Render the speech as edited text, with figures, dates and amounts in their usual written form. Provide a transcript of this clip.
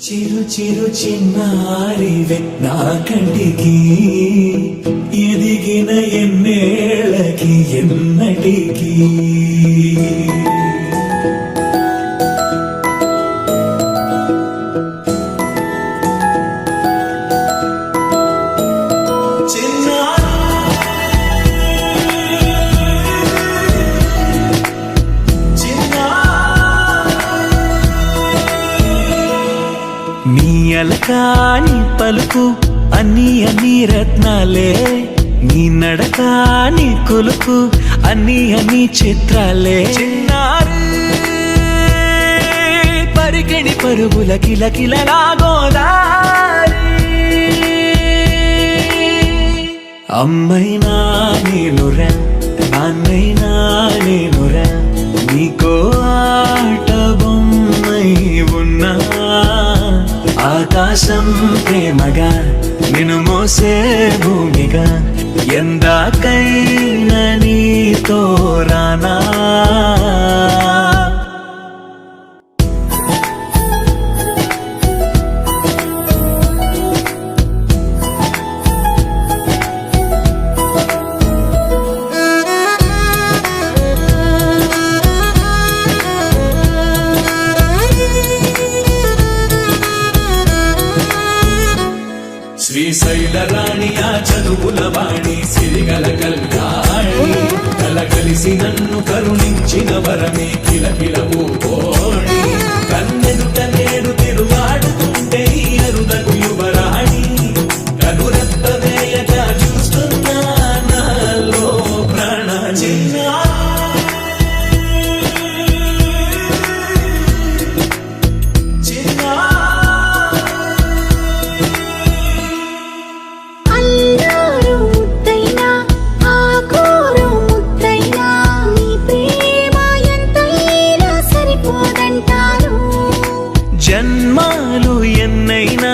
చిరు చిరు చిన్నారివే నా కంటికి ఎదిగిన ఎన్నేళ్ళకి ఎన్నటికి నీ అలకాని పలుకు అన్ని రత్నాలే, నీ నడకాని కొలుకు అన్ని చిత్రాలే. చిన్నారు పరికిణి పరుగుల కిలకిలలా గోదారి, అమ్మైనా నేనురా నాన్నైనా నేనురా, నీకో ఆట బొమ్మై ఉన్నా. ఆకాశం ప్రేమగా నిన్ను మోసే భూమిగా, ఎందాకైనా నీతో రానా. శ్రీశైల రాణి ఆ చదువుల వాణి, సిరిగల కల్యాణి, కలగలిసి నన్ను కరుణించిన వరమే కిలకిల ఓణి. కన్నెదుట నేడు తిరుగాడుతుంటే ఈ అరుదకు యువరాణి, కనురెప్ప వేయక చూస్తున్నా నాలో ప్రాణ. జన్మాలు ఎన్నైనా